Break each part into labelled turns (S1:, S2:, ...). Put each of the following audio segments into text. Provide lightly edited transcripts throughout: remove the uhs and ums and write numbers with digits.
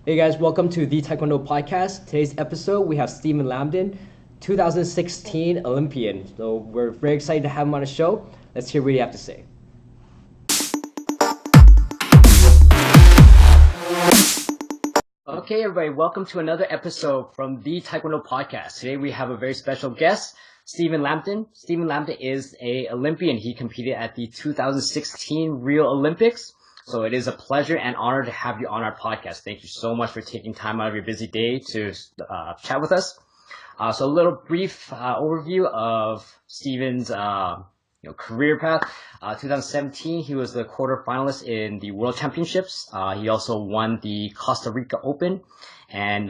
S1: Hey guys, welcome to the Taekwondo podcast. Today's episode, we have Stephen Lambdin, 2016 Olympian. So we're very excited to have him on the show. Let's hear what you have to say. Okay, everybody, welcome to another episode from the Taekwondo podcast. Today we have a very special guest, Stephen Lambdin. Stephen Lambdin is an Olympian. He competed at the 2016 Rio Olympics. So it is a pleasure and honor to have you on our podcast. Thank you so much for taking time out of your busy day to chat with us. So a little brief overview of Stephen's career path. 2017, he was the quarterfinalist in the World Championships. He also won the Costa Rica Open. And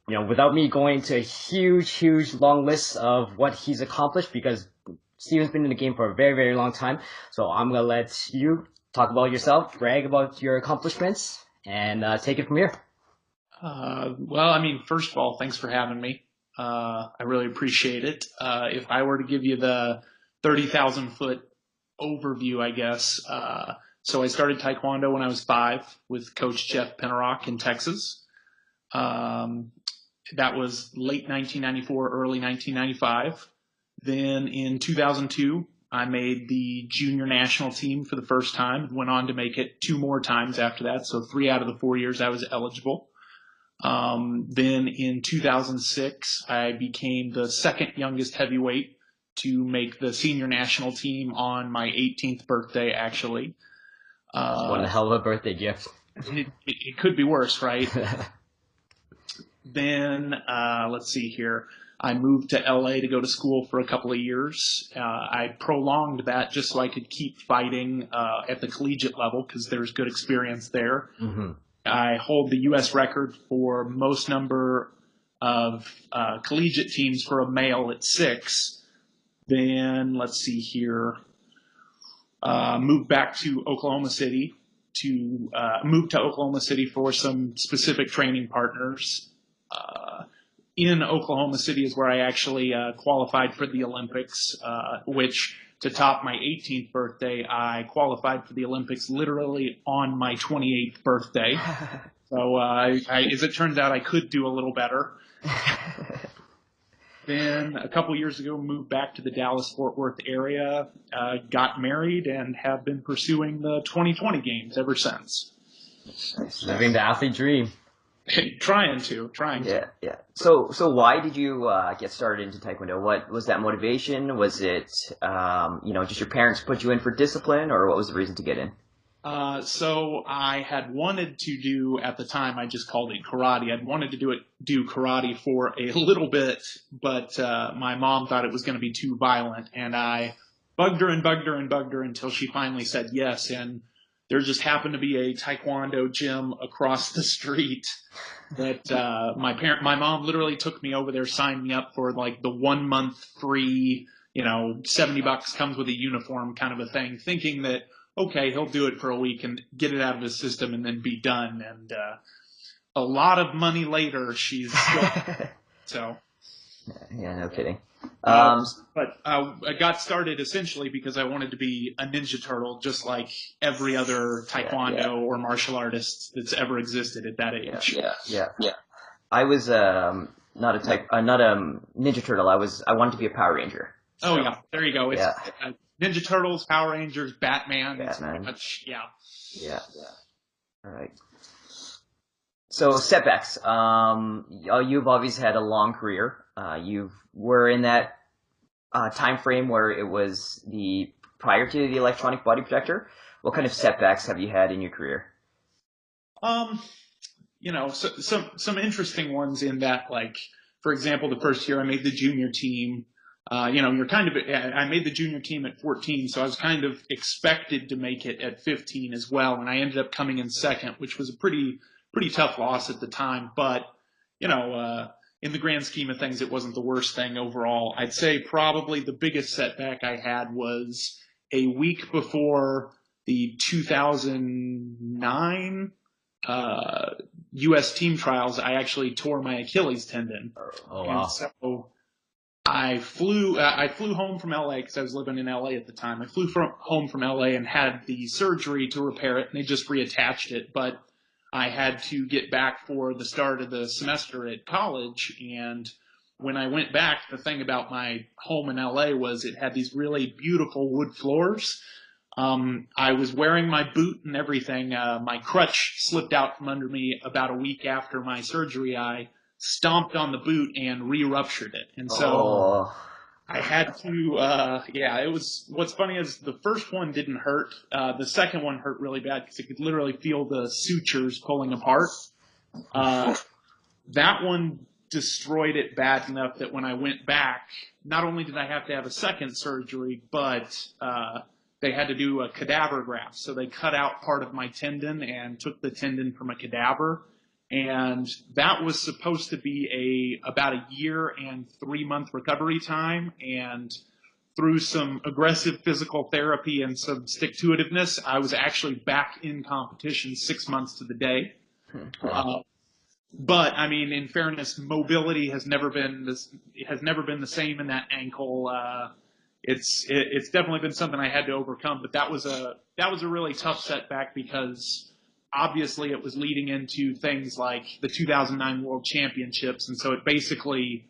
S1: without me going into a huge long list of what he's accomplished, because Stephen's been in the game for a very long time. So I'm going to let you talk about yourself, brag about your accomplishments, and take it from here.
S2: First of all, thanks for having me. I really appreciate it. If I were to give you the 30,000-foot overview, I guess. So I started Taekwondo when I was 5 with Coach Jeff Pennerock in Texas. That was late 1994, early 1995. Then in 2002, I made the junior national team for the first time. Went on to make it 2 more times after that. So 3 out of the 4 years I was eligible. Then in 2006, I became the second youngest heavyweight to make the senior national team on my 18th birthday, actually.
S1: What a hell of a birthday gift.
S2: It could be worse, right? Then, let's see here. I moved to LA to go to school for a couple of years. I prolonged that just so I could keep fighting at the collegiate level because there's good experience there. Mm-hmm. I hold the U.S. record for most number of collegiate teams for a male at 6. Then, let's see here, moved back to Oklahoma City for some specific training partners. In Oklahoma City is where I actually qualified for the Olympics, which to top my 18th birthday, I qualified for the Olympics literally on my 28th birthday. So as it turns out, I could do a little better. Then a couple years ago, moved back to the Dallas-Fort Worth area, got married, and have been pursuing the 2020 games ever since.
S1: Living the athlete dream.
S2: Trying to.
S3: Yeah. So why did you get started into Taekwondo? What was that motivation? Was it, just your parents put you in for discipline, or what was the reason to get in?
S2: So I had wanted to do, at the time, I just called it karate. I'd wanted to do karate for a little bit, but my mom thought it was going to be too violent, and I bugged her until she finally said yes, and there just happened to be a Taekwondo gym across the street that my mom literally took me over there, signed me up for like the 1 month free, $70 comes with a uniform kind of a thing, thinking that, okay, he'll do it for a week and get it out of his system and then be done. And a lot of money later, she's still so.
S3: Yeah, no kidding.
S2: But I got started essentially because I wanted to be a Ninja Turtle, just like every other Taekwondo or martial artist that's ever existed at that age.
S3: Yeah. I was not a Ninja Turtle. I wanted to be a Power Ranger. So.
S2: Oh yeah, there you go. It's Ninja Turtles, Power Rangers, Batman.
S3: Pretty
S2: much,
S3: Yeah. All right. So setbacks. You've obviously had a long career. You were in that time frame where it was prior to the electronic body protector. What kind of setbacks have you had in your career?
S2: Some interesting ones in that, like, for example, the first year I made the junior team. I made the junior team at 14, so I was kind of expected to make it at 15 as well, and I ended up coming in second, which was a pretty tough loss at the time, but, in the grand scheme of things, it wasn't the worst thing overall. I'd say probably the biggest setback I had was a week before the 2009 U.S. team trials. I actually tore my Achilles tendon.
S1: Oh, wow.
S2: And so I flew home from LA because I was living in LA at the time. I flew home from LA and had the surgery to repair it, and they just reattached it. But I had to get back for the start of the semester at college. And when I went back, the thing about my home in LA was it had these really beautiful wood floors. I was wearing my boot and everything. My crutch slipped out from under me about a week after my surgery. I stomped on the boot and re-ruptured it. And so I had to, it was, what's funny is the first one didn't hurt. The second one hurt really bad because I could literally feel the sutures pulling apart. That one destroyed it bad enough that when I went back, not only did I have to have a second surgery, but they had to do a cadaver graft. So they cut out part of my tendon and took the tendon from a cadaver. And that was supposed to be about a year and 3-month recovery time. And through some aggressive physical therapy and some stick-to-itiveness, I was actually back in competition 6 months to the day. But I mean, in fairness, mobility has never been the same in that ankle. It's definitely been something I had to overcome. But that was a really tough setback because obviously it was leading into things like the 2009 World Championships, and so it basically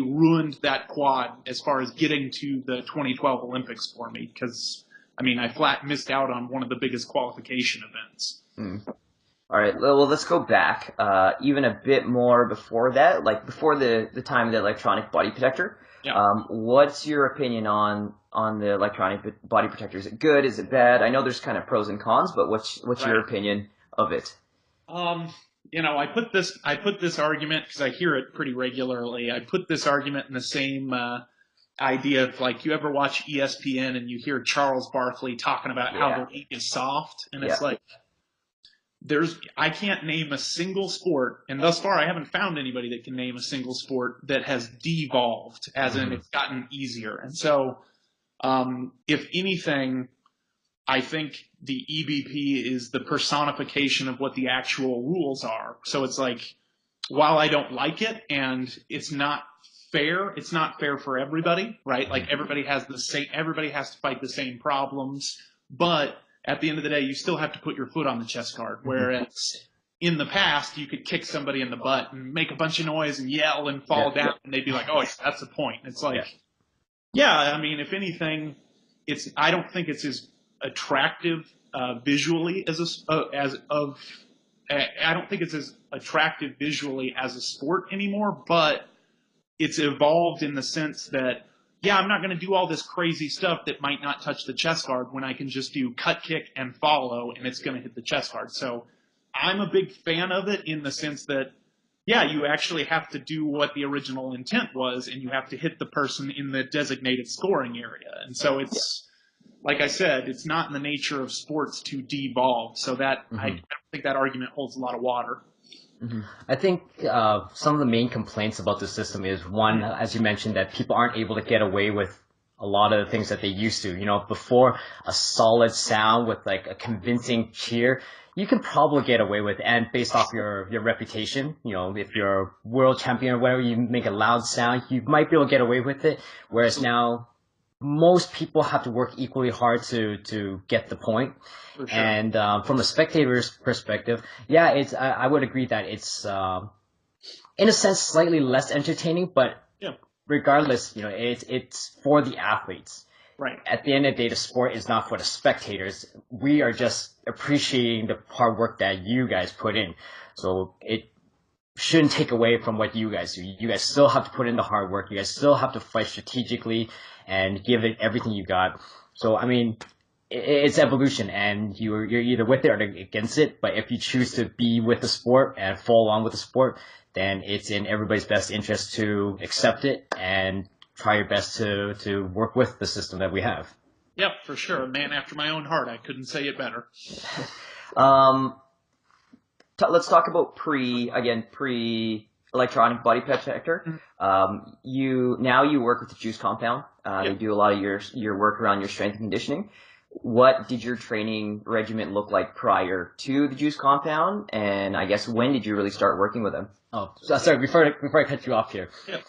S2: ruined that quad as far as getting to the 2012 Olympics for me because I mean I flat missed out on one of the biggest qualification events.
S3: All right, well, let's go back even a bit more before that, like before the time of the electronic body protector.
S2: Yeah.
S3: What's your opinion on the electronic body protector? Is it good? Is it bad? I know there's kind of pros and cons, but what's your opinion of it?
S2: I put this argument because I hear it pretty regularly. I put this argument in the same idea of like you ever watch ESPN and you hear Charles Barkley talking about how the league is soft, and it's like I can't name a single sport, and thus far I haven't found anybody that can name a single sport that has devolved, as in it's gotten easier. And so, if anything, I think the EBP is the personification of what the actual rules are. So it's like, while I don't like it and it's not fair for everybody, right? Like everybody has to fight the same problems, but at the end of the day, you still have to put your foot on the chest guard, whereas in the past, you could kick somebody in the butt and make a bunch of noise and yell and fall down, and they'd be like, oh, that's the point. It's like, I mean, if anything, I don't think it's as attractive visually I don't think it's as attractive visually as a sport anymore, but it's evolved in the sense that I'm not going to do all this crazy stuff that might not touch the chest guard when I can just do cut, kick, and follow, and it's going to hit the chest guard. So I'm a big fan of it in the sense that, you actually have to do what the original intent was, and you have to hit the person in the designated scoring area. And so it's, like I said, it's not in the nature of sports to devolve. So that I don't think that argument holds a lot of water.
S1: I think some of the main complaints about the system is, one, as you mentioned, that people aren't able to get away with a lot of the things that they used to. You know, before a solid sound with like a convincing cheer, you can probably get away with it. And based off your reputation, you know, if you're a world champion or whatever, you make a loud sound, you might be able to get away with it. Whereas now, most people have to work equally hard to get the point.
S2: For sure.
S1: And from a spectator's perspective, I would agree that it's in a sense slightly less entertaining, but regardless, you know, it's for the athletes.
S2: Right.
S1: At the end of the day, the sport is not for the spectators. We are just appreciating the hard work that you guys put in. So it shouldn't take away from what you guys do. You guys still have to put in the hard work. You guys still have to fight strategically and give it everything you got. So, I mean, it's evolution, and you're either with it or against it. But if you choose to be with the sport and follow along with the sport, then it's in everybody's best interest to accept it and try your best to work with the system that we have.
S2: Yep, for sure. A man after my own heart. I couldn't say it better.
S3: Let's talk about pre-electronic body protector. You work with the juice compound. You do a lot of your work around your strength and conditioning. What did your training regimen look like prior to the juice compound? And I guess when did you really start working with them?
S1: Oh, sorry. Before I cut you off here.
S2: Yep.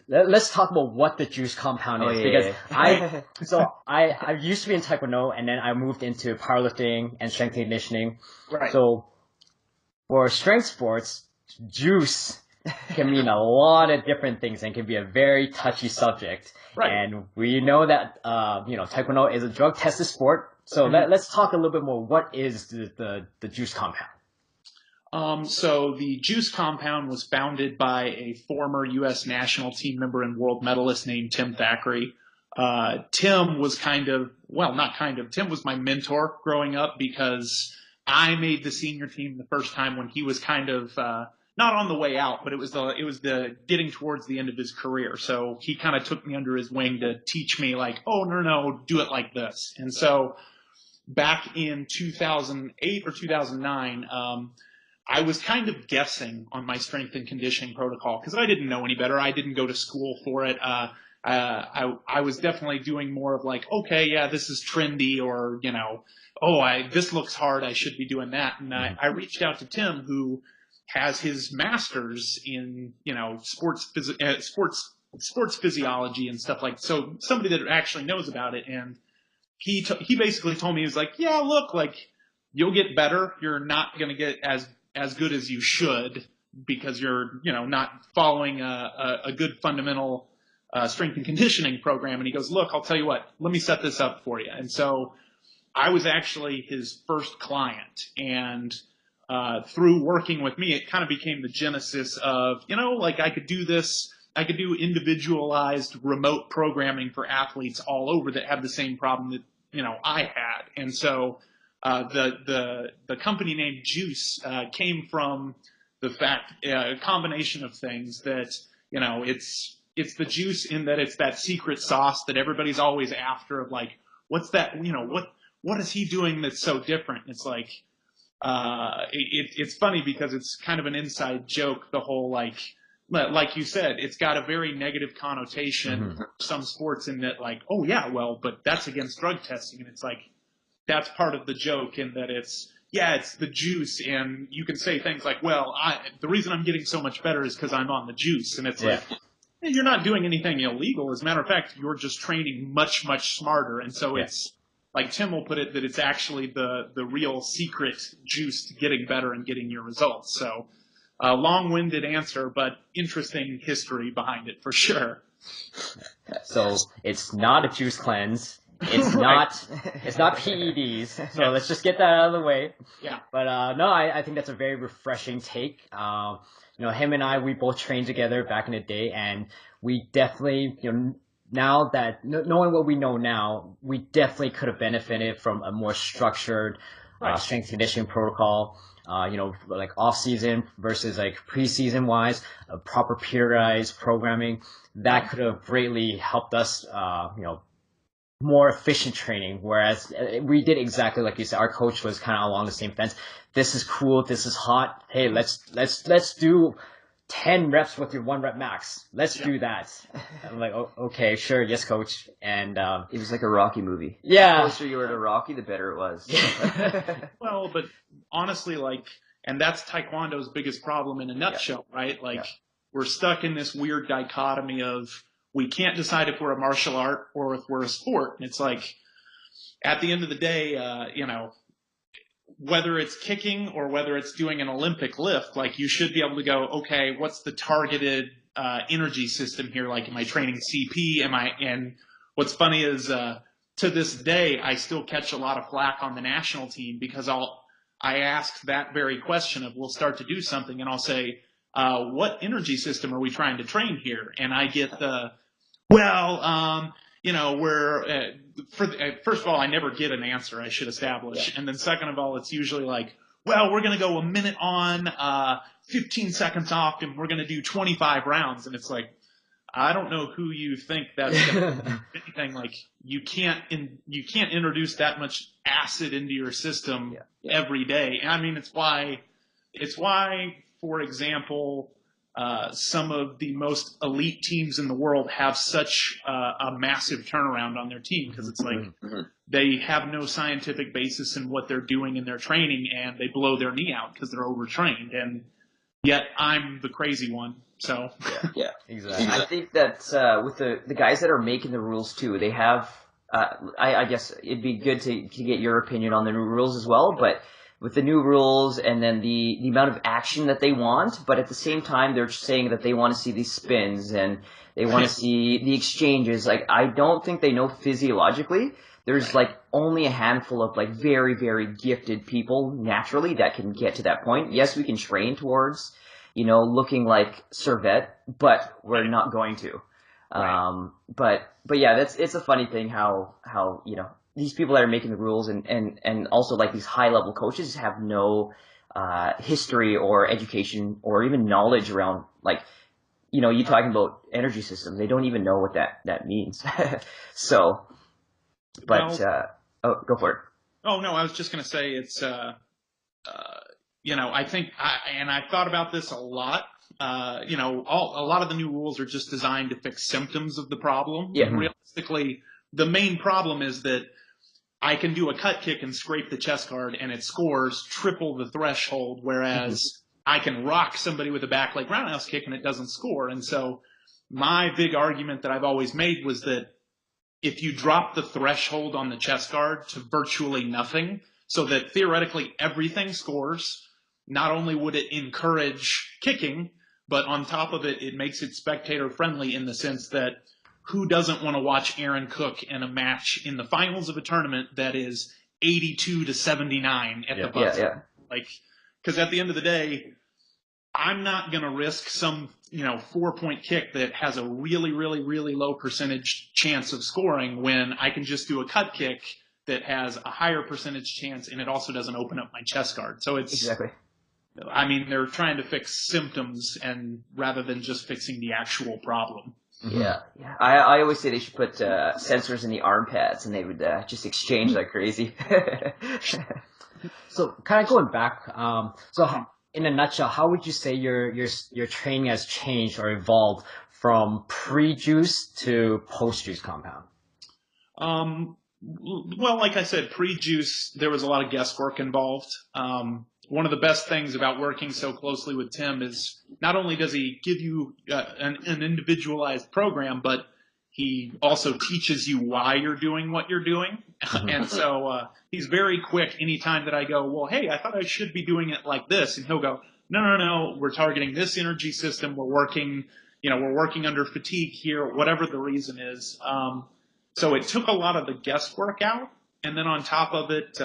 S1: let's talk about what the juice compound is, because I used to be in Taekwondo, and then I moved into powerlifting and strength and conditioning.
S2: Right.
S1: So for strength sports, juice can mean a lot of different things and can be a very touchy subject.
S2: Right.
S1: And we know that Taekwondo is a drug tested sport. So let's talk a little bit more. What is the juice compound?
S2: So the juice compound was founded by a former U.S. national team member and world medalist named Tim Thackeray. Tim was Tim was my mentor growing up, because I made the senior team the first time when he was kind of not on the way out, but it was the getting towards the end of his career. So he kind of took me under his wing to teach me, like, oh, no, do it like this. And so back in 2008 or 2009, I was kind of guessing on my strength and conditioning protocol because I didn't know any better. I didn't go to school for it. I was definitely doing more of like, okay, yeah, this is trendy, or, this looks hard, I should be doing that. And I reached out to Tim, who has his master's in, sports physiology and stuff like, so somebody that actually knows about it. And he basically told me, he was like, yeah, look, like, you'll get better. You're not going to get as good as you should, because you're, not following a good fundamental strength and conditioning program. And he goes, look, I'll tell you what, let me set this up for you. And so I was actually his first client, and through working with me, it kind of became the genesis of, like, I could do this. I could do individualized remote programming for athletes all over that have the same problem that, I had. And so the company named Juice came from the fact, a combination of things that, it's the juice in that it's that secret sauce that everybody's always after, of like, what's that, what is he doing that's so different? It's like, it's funny because it's kind of an inside joke, the whole, like you said, it's got a very negative connotation for some sports, in that, like, oh yeah, well, but that's against drug testing. And it's like, that's part of the joke, in that it's the juice. And you can say things like, well, the reason I'm getting so much better is because I'm on the juice. And it's like, you're not doing anything illegal. As a matter of fact, you're just training much, much smarter. And so it's, like Tim will put it, that it's actually the real secret juice to getting better and getting your results. So a long-winded answer, but interesting history behind it for sure.
S1: So it's not a juice cleanse. It's not it's not PEDs. So let's just get that out of the way.
S2: Yeah.
S1: But I think that's a very refreshing take. Him and I, we both trained together back in the day, and we definitely, now that knowing what we know now, we definitely could have benefited from a more structured strength conditioning protocol. Like off season versus like preseason wise, proper periodized programming that could have greatly helped us, more efficient training. Whereas we did exactly like you said, our coach was kind of along the same fence. This is cool. This is hot. Hey, let's do 10 reps with your 1 rep max. Let's do that. I'm like, oh, okay, sure. Yes, coach. And,
S3: it was like a Rocky movie.
S1: Yeah.
S3: The closer you were to Rocky, the better it was.
S2: Well, but honestly, and that's Taekwondo's biggest problem in a nutshell, right? We're stuck in this weird dichotomy of, we can't decide if we're a martial art or if we're a sport. And it's like, at the end of the day, whether it's kicking or whether it's doing an Olympic lift, like, you should be able to go, okay, what's the targeted energy system here? Like, am I training CP? And what's funny is, to this day, I still catch a lot of flack on the national team because I ask that very question of, we'll start to do something and I'll say, what energy system are we trying to train here? And I get first of all, I never get an answer, I should establish. And then second of all, it's usually like, well, we're going to go a minute on, 15 seconds off, and we're going to do 25 rounds. And it's like, I don't know who you think that's going to do anything. Like, you can't introduce that much acid into your system every day. And I mean, it's why, for example, some of the most elite teams in the world have such a massive turnaround on their team, because it's like they have no scientific basis in what they're doing in their training, and they blow their knee out because they're overtrained. And Yet I'm the crazy one. So
S3: Yeah,
S1: Exactly.
S3: I think that with the guys that are making the rules too, they have. I guess it'd be good to get your opinion on the new rules as well. But with the new rules and then the amount of action that they want, but at the same time they're saying that they want to see these spins and they want to see the exchanges. Like I don't think they know physiologically. There's like only a handful of like very, very gifted people naturally that can get to that point. Yes, we can train towards, looking like Servette, but we're not going to. But yeah, it's a funny thing how these people that are making the rules and also like these high level coaches have no history or education or even knowledge around like you talking about energy systems. They don't even know what that means. So. But go for it.
S2: Oh no, I was just going to say it's I think I've thought about this a lot. A lot of the new rules are just designed to fix symptoms of the problem.
S3: Yeah.
S2: And realistically, the main problem is that I can do a cut kick and scrape the chest guard and it scores triple the threshold, whereas I can rock somebody with a back leg roundhouse kick and it doesn't score. And so my big argument that I've always made was that if you drop the threshold on the chest guard to virtually nothing, so that theoretically everything scores, not only would it encourage kicking, but on top of it, it makes it spectator friendly in the sense that who doesn't want to watch Aaron Cook in a match in the finals of a tournament that is 82-79 at the buzzer?
S3: Yeah.
S2: Like, because at the end of the day, I'm not going to risk some, 4-point kick that has a really, really, really low percentage chance of scoring when I can just do a cut kick that has a higher percentage chance and it also doesn't open up my chest guard. So it's
S3: exactly.
S2: I mean, they're trying to fix symptoms and rather than just fixing the actual problem.
S3: Yeah. I always say they should put sensors in the arm pads and they would just exchange like crazy.
S1: So kind of going back, in a nutshell, how would you say your training has changed or evolved from pre-juice to post-juice compound?
S2: Well, like I said, pre-juice, there was a lot of guesswork involved. One of the best things about working so closely with Tim is not only does he give you an individualized program, but he also teaches you why you're doing what you're doing. And so he's very quick anytime that I go, well, hey, I thought I should be doing it like this. And he'll go, no, we're targeting this energy system. We're working under fatigue here, whatever the reason is. So it took a lot of the guesswork out. And then on top of it,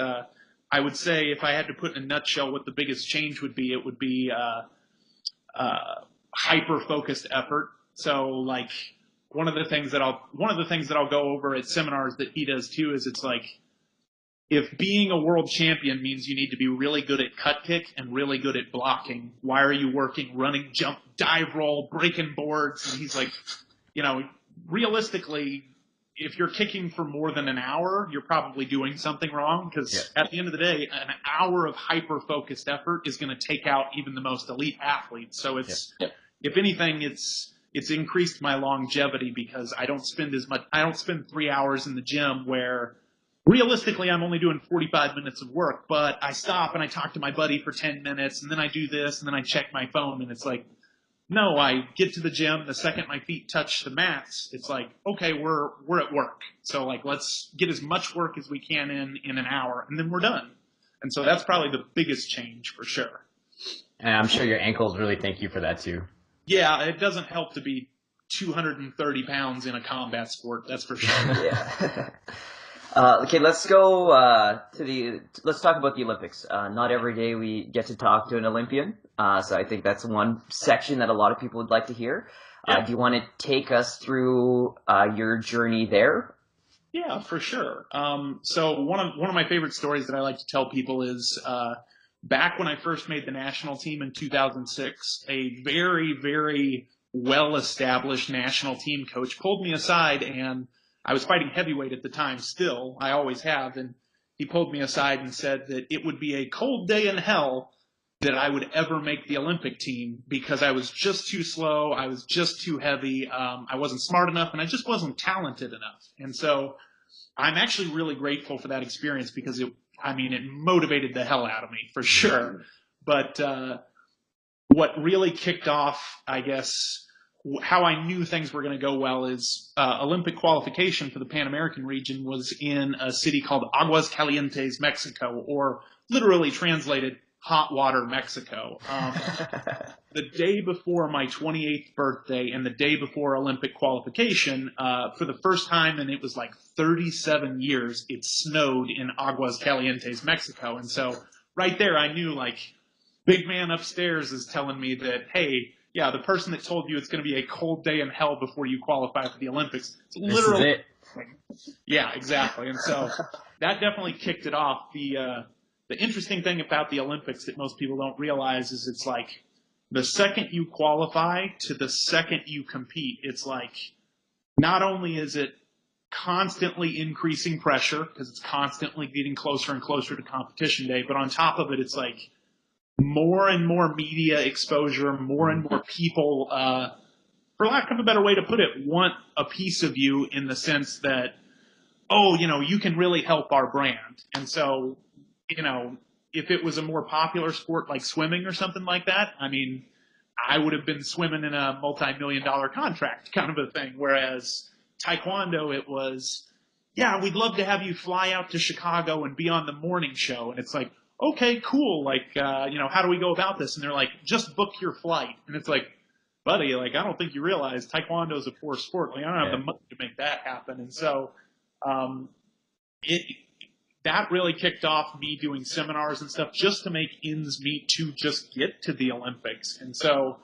S2: I would say if I had to put in a nutshell what the biggest change would be, it would be hyper-focused effort. So like one of the things that I'll go over at seminars that he does too is it's like if being a world champion means you need to be really good at cut kick and really good at blocking, why are you working running, jump, dive roll, breaking boards? And he's like, realistically, if you're kicking for more than an hour, you're probably doing something wrong because at the end of the day, an hour of hyper-focused effort is going to take out even the most elite athletes. So if anything, it's increased my longevity because I don't spend 3 hours in the gym where realistically I'm only doing 45 minutes of work, but I stop and I talk to my buddy for 10 minutes and then I do this and then I check my phone and it's like, no, I get to the gym. The second my feet touch the mats, it's like, okay, we're at work. So like, let's get as much work as we can in an hour and then we're done. And so that's probably the biggest change for sure.
S1: And I'm sure your ankles really thank you for that too.
S2: Yeah, it doesn't help to be 230 pounds in a combat sport. That's for sure.
S3: Yeah. Okay, let's go let's talk about the Olympics. Not every day we get to talk to an Olympian, so I think that's one section that a lot of people would like to hear. Do you want to take us through your journey there?
S2: Yeah, for sure. So one of my favorite stories that I like to tell people is back when I first made the national team in 2006, a very, very well-established national team coach pulled me aside and I was fighting heavyweight at the time still. I always have. And he pulled me aside and said that it would be a cold day in hell that I would ever make the Olympic team because I was just too slow. I was just too heavy. I wasn't smart enough and I just wasn't talented enough. And so I'm actually really grateful for that experience because it motivated the hell out of me for sure. But what really kicked off, I guess, how I knew things were going to go well is Olympic qualification for the Pan American region was in a city called Aguas Calientes, Mexico, or literally translated hot water, Mexico. The day before my 28th birthday and the day before Olympic qualification, for the first time in it was like 37 years, it snowed in Aguas Calientes, Mexico. And so right there, I knew, like, big man upstairs is telling me that, hey, yeah, the person that told you it's going to be a cold day in hell before you qualify for the Olympics. It's literally, yeah, exactly. And so that definitely kicked it off. The interesting thing about the Olympics that most people don't realize is it's like the second you qualify to the second you compete, it's like not only is it constantly increasing pressure because it's constantly getting closer and closer to competition day, but on top of it, it's like more and more media exposure, more and more people, for lack of a better way to put it, want a piece of you in the sense that, oh, you know, you can really help our brand. And so, you know, if it was a more popular sport like swimming or something like that, I mean, I would have been swimming in a multi-million-dollar contract kind of a thing. Whereas Taekwondo, it was, yeah, we'd love to have you fly out to Chicago and be on the morning show. And it's like, okay, cool. Like, you know, how do we go about this? And they're like, just book your flight. And it's like, buddy, like, I don't think you realize Taekwondo is a poor sport. Like, I don't have the money to make that happen. And so, that really kicked off me doing seminars and stuff just to make ends meet to just get to the Olympics. And so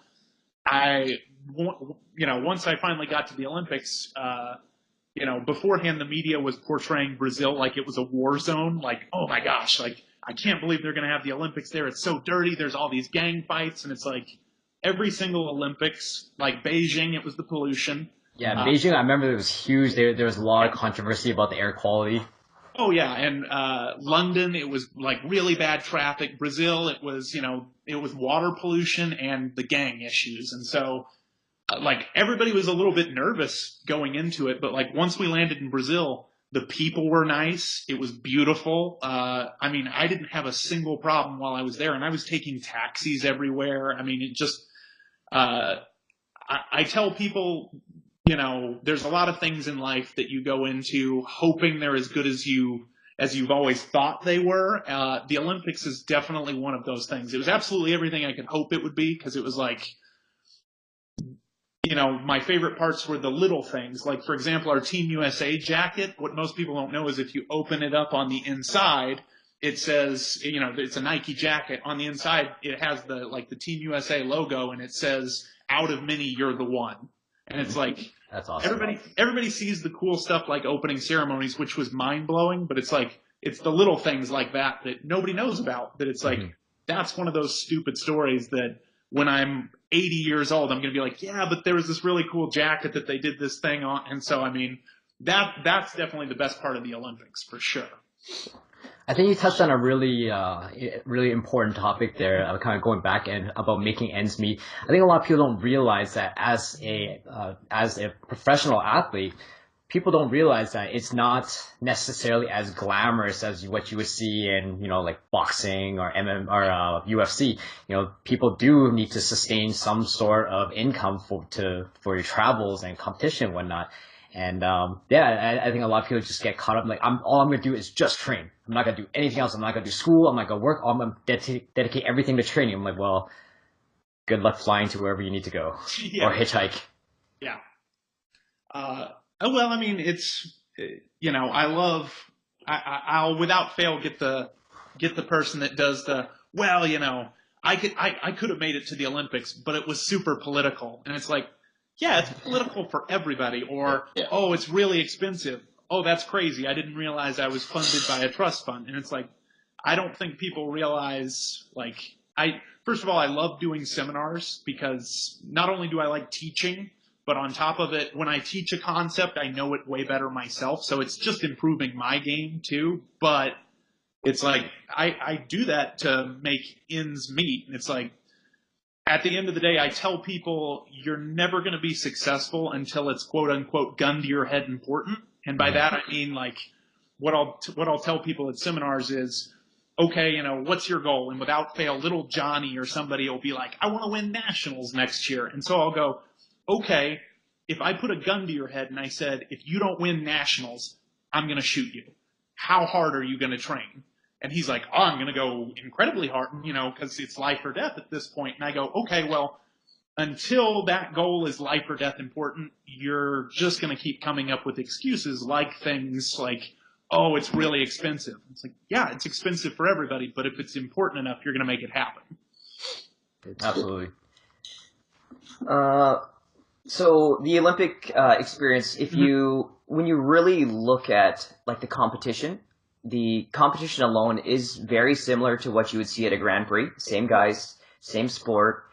S2: you know, once I finally got to the Olympics, you know, beforehand the media was portraying Brazil like it was a war zone. Like, oh my gosh, like, I can't believe they're going to have the Olympics there. It's so dirty. There's all these gang fights. And it's like every single Olympics, like Beijing, it was the pollution.
S1: Yeah, Beijing, I remember it was huge. There was a lot of controversy about the air quality.
S2: Oh yeah, and London, it was like really bad traffic. Brazil, it was, you know, it was water pollution and the gang issues. And so, like, everybody was a little bit nervous going into it, but like once we landed in Brazil, the people were nice. It was beautiful. I mean, I didn't have a single problem while I was there, and I was taking taxis everywhere. I mean, it just, I tell people, you know, there's a lot of things in life that you go into hoping they're as good as you've always thought they were. The Olympics is definitely one of those things. It was absolutely everything I could hope it would be, because it was like, you know, my favorite parts were the little things. Like, for example, our Team USA jacket. What most people don't know is if you open it up on the inside, it says, you know, it's a Nike jacket. On the inside, it has the Team USA logo, and it says, "Out of many, you're the one." And it's like,
S1: that's awesome.
S2: Everybody sees the cool stuff like opening ceremonies, which was mind blowing, but it's like, it's the little things like that nobody knows about, that it's like, that's one of those stupid stories that when I'm 80 years old, I'm going to be like, yeah, but there was this really cool jacket that they did this thing on. And so, I mean, that's definitely the best part of the Olympics for sure.
S1: I think you touched on a really, really important topic there, kind of going back and about making ends meet. I think a lot of people don't realize that as a professional athlete, people don't realize that it's not necessarily as glamorous as what you would see in, you know, like boxing or or UFC. You know, people do need to sustain some sort of income for your travels and competition and whatnot. And I think a lot of people just get caught up like, all I'm going to do is just train. I'm not going to do anything else. I'm not going to do school. I'm not going to work. I'm going to dedicate everything to training. I'm like, well, good luck flying to wherever you need to go. Yeah. Or hitchhike.
S2: Yeah. Well, I mean, it's, you know, I'll without fail get the person that does well, you know, I could have made it to the Olympics, but it was super political. And it's like, yeah, it's political for everybody. Or, oh, it's really expensive. Oh, that's crazy. I didn't realize I was funded by a trust fund. And it's like, I don't think people realize, like, first of all, I love doing seminars because not only do I like teaching, but on top of it, when I teach a concept, I know it way better myself. So it's just improving my game too. But it's like, I do that to make ends meet. And it's like, at the end of the day, I tell people you're never going to be successful until it's quote unquote gun to your head important. And by that, I mean, like, what I'll tell people at seminars is, okay, what's your goal? And without fail, little Johnny or somebody will be like, I want to win nationals next year. And so I'll go, okay, if I put a gun to your head and I said, if you don't win nationals, I'm going to shoot you. How hard are you going to train? And he's like, oh, I'm going to go incredibly hard, because it's life or death at this point. And I go, okay, well, until that goal is life or death important, you're just going to keep coming up with excuses like things like, oh, it's really expensive. It's like, yeah, it's expensive for everybody, but if it's important enough, you're going to make it happen.
S1: Absolutely.
S3: So the Olympic experience, when you really look at like the competition alone is very similar to what you would see at a Grand Prix. Same guys, same sport,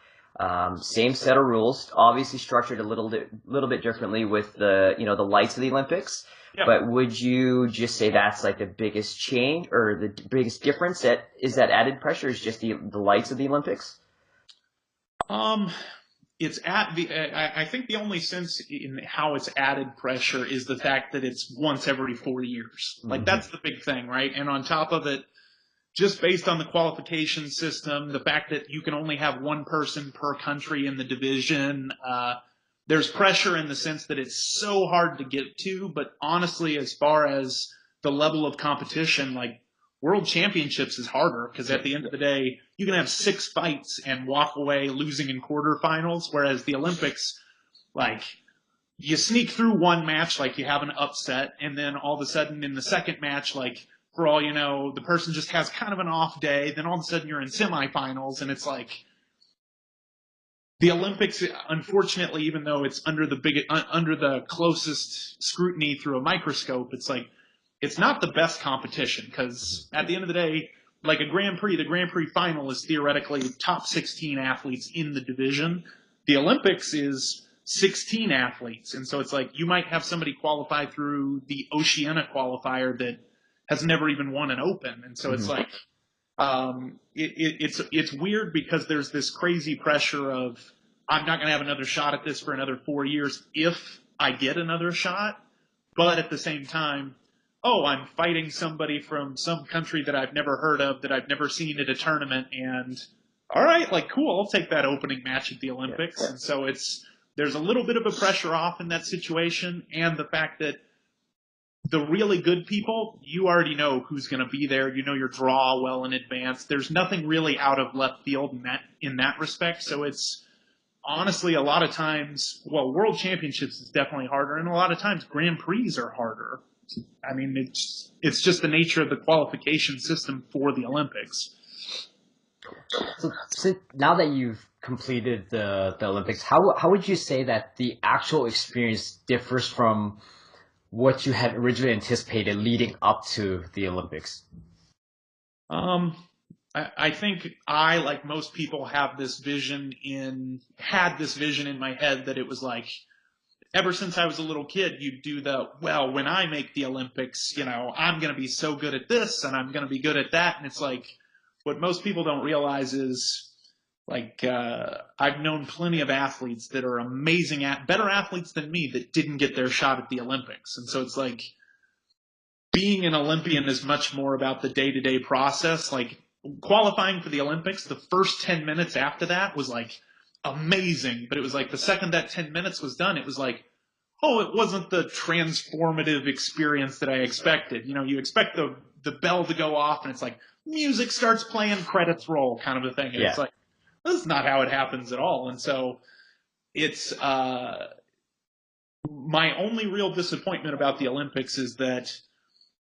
S3: same set of rules. Obviously structured a little bit differently with the the lights of the Olympics.
S2: Yep.
S3: But would you just say that's like the biggest change or the biggest difference that added pressure is just the lights of the Olympics?
S2: I think the only sense in how it's added pressure is the fact that it's once every 4 years. Like, that's the big thing, right? And on top of it, just based on the qualification system, the fact that you can only have one person per country in the division, there's pressure in the sense that it's so hard to get to. But honestly, as far as the level of competition, like, World Championships is harder because at the end of the day, you can have 6 fights and walk away losing in quarterfinals, whereas the Olympics, like, you sneak through one match, like you have an upset, and then all of a sudden in the second match, like, for all you know, the person just has kind of an off day, then all of a sudden you're in semifinals, and it's like, the Olympics, unfortunately, even though it's under the closest scrutiny through a microscope, it's like, it's not the best competition because at the end of the day, like the Grand Prix final is theoretically top 16 athletes in the division. The Olympics is 16 athletes. And so it's like you might have somebody qualify through the Oceania qualifier that has never even won an Open. And so it's like, it's weird because there's this crazy pressure of I'm not going to have another shot at this for another 4 years if I get another shot. But at the same time, oh, I'm fighting somebody from some country that I've never heard of, that I've never seen at a tournament, and all right, like, cool, I'll take that opening match at the Olympics. And so there's a little bit of a pressure off in that situation, and the fact that the really good people, you already know who's going to be there. You know your draw well in advance. There's nothing really out of left field in that respect. So it's honestly a lot of times, well, World Championships is definitely harder, and a lot of times Grand Prix are harder. I mean, it's just the nature of the qualification system for the Olympics.
S1: So now that you've completed the Olympics, how would you say that the actual experience differs from what you had originally anticipated leading up to the Olympics?
S2: I think I, like most people, had this vision in my head that it was like, ever since I was a little kid, you'd do when I make the Olympics, I'm going to be so good at this and I'm going to be good at that. And it's like, what most people don't realize is, like, I've known plenty of athletes that are amazing, better athletes than me that didn't get their shot at the Olympics. And so it's like, being an Olympian is much more about the day-to-day process. Like, qualifying for the Olympics, the first 10 minutes after that was like, amazing, but it was like the second that 10 minutes was done, it was like, oh, it wasn't the transformative experience that I expected. You expect the bell to go off and it's like music starts playing, credits roll, kind of a thing. And It's like, this is not how it happens at all. And so it's my only real disappointment about the Olympics is that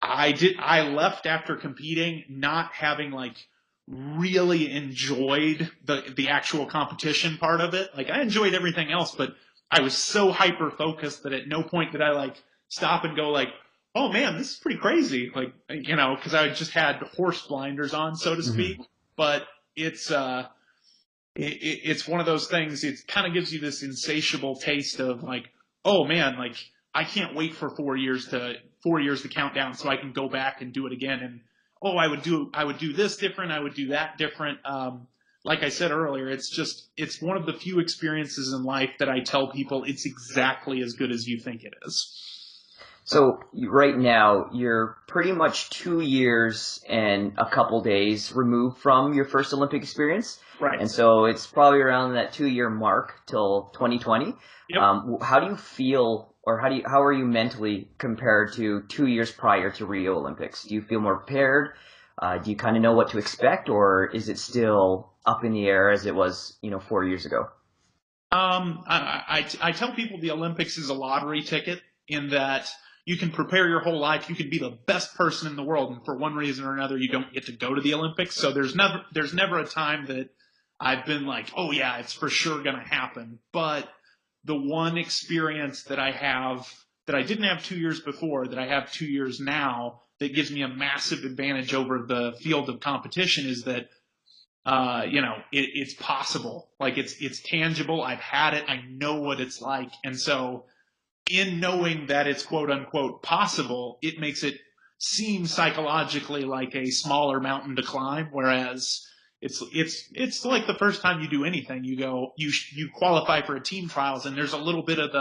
S2: I left after competing not having like really enjoyed the actual competition part of it. Like, I enjoyed everything else, but I was so hyper focused that at no point did I like stop and go like, oh man, this is pretty crazy. Like, cause I just had horse blinders on, so to speak. But it's one of those things. It kind of gives you this insatiable taste of like, oh man, like I can't wait for 4 years to count down so I can go back and do it again. And oh, I would do this different. I would do that different. Like I said earlier, it's one of the few experiences in life that I tell people it's exactly as good as you think it is.
S3: So right now, you're pretty much 2 years and a couple days removed from your first Olympic experience.
S2: Right.
S3: And so it's probably around that 2 year mark till 2020.
S2: Yep.
S3: How do you feel, or how are you mentally compared to 2 years prior to Rio Olympics? Do you feel more prepared? Do you kind of know what to expect, or is it still up in the air as it was, 4 years ago?
S2: I tell people the Olympics is a lottery ticket in that you can prepare your whole life. You can be the best person in the world, and for one reason or another, you don't get to go to the Olympics. So there's never a time that I've been like, oh yeah, it's for sure going to happen. But the one experience that I have that I didn't have 2 years before, that I have 2 years now, that gives me a massive advantage over the field of competition is that it's possible. Like it's tangible. I've had it. I know what it's like. And so in knowing that it's quote unquote possible, it makes it seem psychologically like a smaller mountain to climb. Whereas it's like the first time you do anything, you qualify for a team trials and there's a little bit of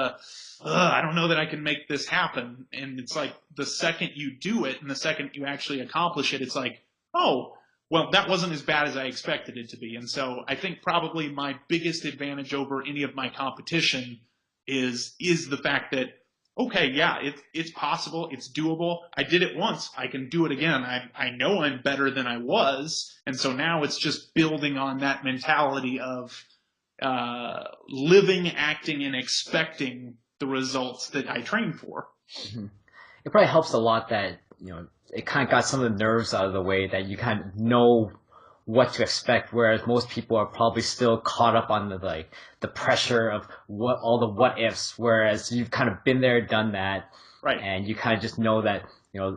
S2: I don't know that I can make this happen. And it's like the second you do it and the second you actually accomplish it, it's like, oh, well, that wasn't as bad as I expected it to be. And so I think probably my biggest advantage over any of my competition is the fact that, okay, yeah, it's possible. It's doable. I did it once. I can do it again. I know I'm better than I was. And so now it's just building on that mentality of living, acting, and expecting the results that I trained for.
S1: Mm-hmm. It probably helps a lot that, it kind of got some of the nerves out of the way, that you kind of know what to expect, whereas most people are probably still caught up on the pressure of all the what ifs, whereas you've kind of been there, done that,
S2: right?
S1: And you kind of just know that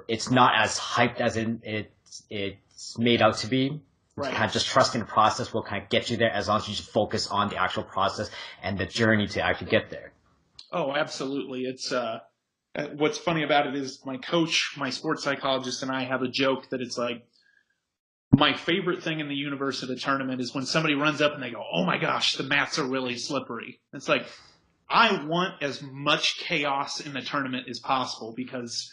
S1: it's not as hyped as it's made out to be.
S2: Right.
S1: Kind of just trusting the process will kind of get you there, as long as you just focus on the actual process and the journey to actually get there.
S2: Oh, absolutely. It's what's funny about it is my coach, my sports psychologist, and I have a joke that it's like, my favorite thing in the universe at a tournament is when somebody runs up and they go, oh my gosh, the mats are really slippery. It's like, I want as much chaos in the tournament as possible because,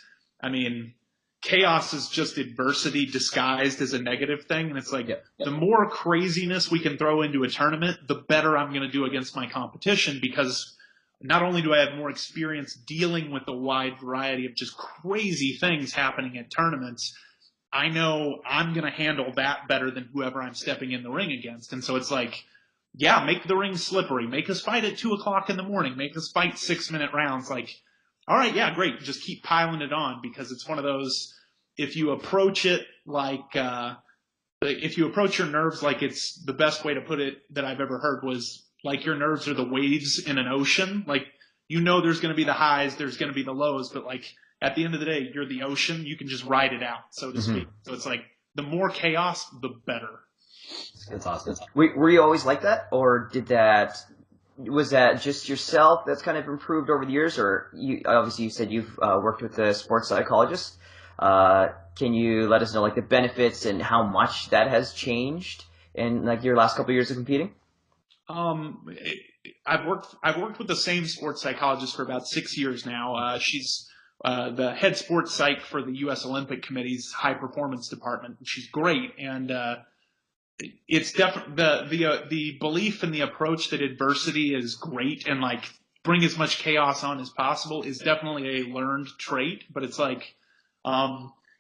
S2: chaos is just adversity disguised as a negative thing. And it's like, the more craziness we can throw into a tournament, the better I'm going to do against my competition, because not only do I have more experience dealing with a wide variety of just crazy things happening at tournaments, I know I'm going to handle that better than whoever I'm stepping in the ring against. And so it's like, yeah, make the ring slippery. Make us fight at 2:00 in the morning. Make us fight 6-minute rounds. Like, all right, yeah, great. Just keep piling it on, because it's one of those, if you approach it if you approach your nerves like, it's the best way to put it that I've ever heard was like your nerves are the waves in an ocean. Like, there's going to be the highs, there's going to be the lows, but like, at the end of the day, you're the ocean. You can just ride it out, so to speak. So it's like, the more chaos, the better.
S1: That's awesome.
S3: Were you always like that, or was that just yourself that's kind of improved over the years? Or obviously you said you've worked with a sports psychologist. Can you let us know like the benefits and how much that has changed in like your last couple of years of competing?
S2: I've worked with the same sports psychologist for about 6 years now. She's the head sports psych for the U.S. Olympic Committee's high performance department. She's great, and it's definitely the belief and the approach that adversity is great and like bring as much chaos on as possible is definitely a learned trait. But it's like,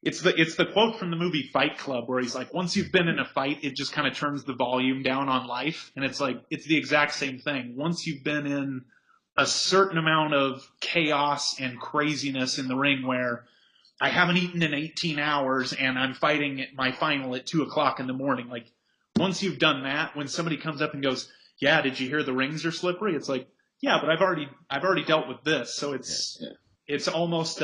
S2: it's the quote from the movie Fight Club where he's like, once you've been in a fight, it just kind of turns the volume down on life. And it's like, it's the exact same thing. Once you've been in a certain amount of chaos and craziness in the ring where I haven't eaten in 18 hours and I'm fighting at my final at 2:00 in the morning. Like, once you've done that, when somebody comes up and goes, yeah, did you hear the rings are slippery? It's like, yeah, but I've already dealt with this. So it's almost,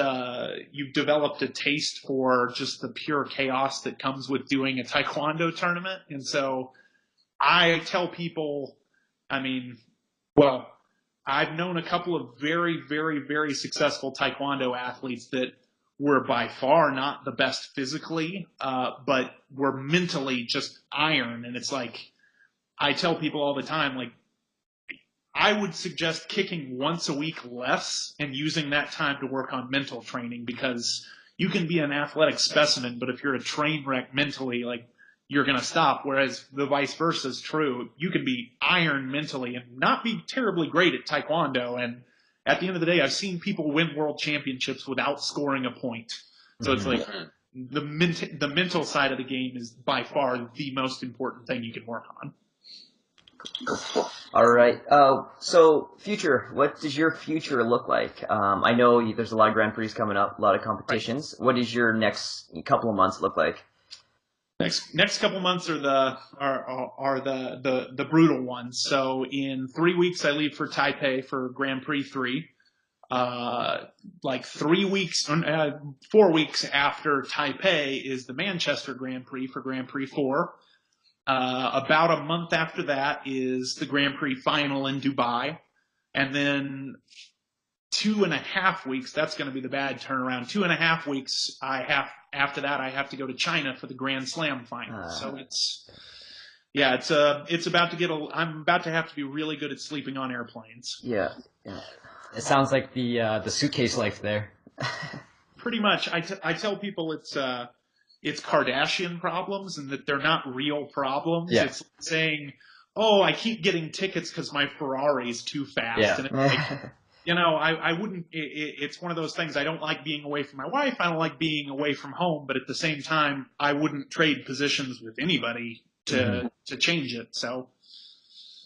S2: you've developed a taste for just the pure chaos that comes with doing a Taekwondo tournament. And so I tell people, I've known a couple of very, very, very successful Taekwondo athletes that were by far not the best physically, but were mentally just iron. And it's like, I tell people all the time, like, I would suggest kicking once a week less and using that time to work on mental training, because you can be an athletic specimen, but if you're a train wreck mentally, like, you're going to stop. Whereas the vice versa is true. You can be iron mentally and not be terribly great at Taekwondo. And at the end of the day, I've seen people win world championships without scoring a point. So it's like the mental side of the game is by far the most important thing you can work on.
S3: All right. So future, what does your future look like? I know there's a lot of Grand Prix coming up, a lot of competitions. Right. What does your next couple of months look like?
S2: Next couple months are the brutal ones. So in 3 weeks, I leave for Taipei for Grand Prix 3. 4 weeks after Taipei is the Manchester Grand Prix for Grand Prix 4. About a month after that is the Grand Prix final in Dubai. And then 2.5 weeks, that's going to be the bad turnaround. 2.5 weeks, after that, I have to go to China for the Grand Slam final. So it's about to I'm about to have to be really good at sleeping on airplanes.
S3: Yeah.
S1: It sounds like the suitcase life there.
S2: Pretty much. I tell people it's Kardashian problems and that they're not real problems. Yeah. It's saying, oh, I keep getting tickets because my Ferrari is too fast. Yeah. And it's like, I wouldn't, it's one of those things. I don't like being away from my wife. I don't like being away from home, but at the same time, I wouldn't trade positions with anybody to change it. So.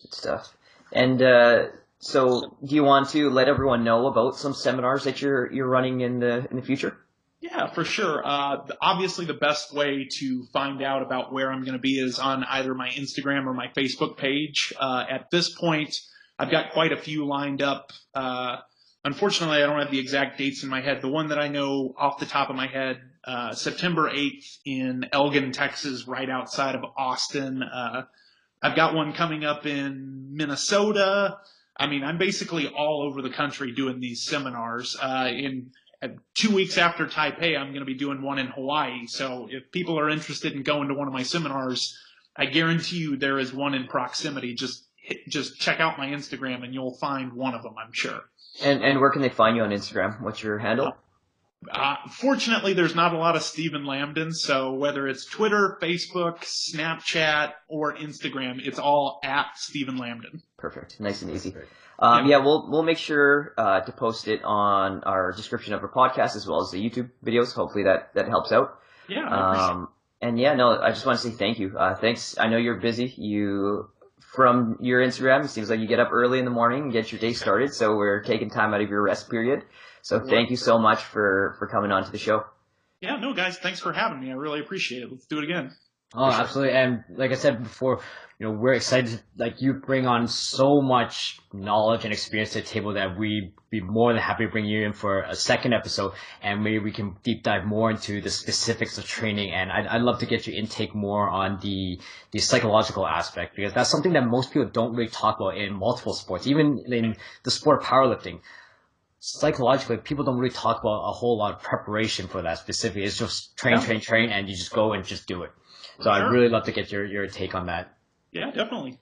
S3: Good stuff. And, so do you want to let everyone know about some seminars that you're running in the future?
S2: Yeah, for sure. Obviously the best way to find out about where I'm going to be is on either my Instagram or my Facebook page. At this point, I've got quite a few lined up. Unfortunately, I don't have the exact dates in my head. The one that I know off the top of my head, September 8th in Elgin, Texas, right outside of Austin. I've got one coming up in Minnesota. I mean, I'm basically all over the country doing these seminars. 2 weeks after Taipei, I'm going to be doing one in Hawaii. So if people are interested in going to one of my seminars, I guarantee you there is one in proximity. Just check out my Instagram and you'll find one of them, I'm sure.
S3: And where can they find you on Instagram? What's your handle?
S2: Fortunately, there's not a lot of Stephen Lambdin, so whether it's Twitter, Facebook, Snapchat, or Instagram, it's all at Stephen Lambdin.
S3: Perfect. Nice and easy. Yeah, we'll make sure to post it on our description of our podcast as well as the YouTube videos. Hopefully that helps out.
S2: Yeah, I appreciate it.
S3: And yeah, no, I just want to say thank you. Thanks. I know you're busy. From your Instagram, it seems like you get up early in the morning and get your day started, so we're taking time out of your rest period. So thank you so much for coming on to the show.
S2: Yeah, no, guys, thanks for having me. I really appreciate it. Let's do it again.
S1: Oh, absolutely. And like I said before, we're excited. Like, you bring on so much knowledge and experience to the table that we'd be more than happy to bring you in for a second episode, and maybe we can deep dive more into the specifics of training. And I'd love to get your intake more on the psychological aspect, because that's something that most people don't really talk about in multiple sports, even in the sport of powerlifting. Psychologically, people don't really talk about a whole lot of preparation for that specifically. It's just train, and you just go and just do it. So I'd really love to get your take on that.
S2: Yeah, definitely.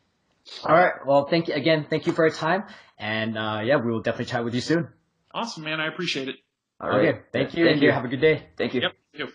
S1: All right. Well, thank you again. Thank you for your time. And we will definitely chat with you soon.
S2: Awesome, man. I appreciate it.
S3: All right.
S1: Okay. Thank you. Have a good day.
S3: Thank you.
S2: Yep.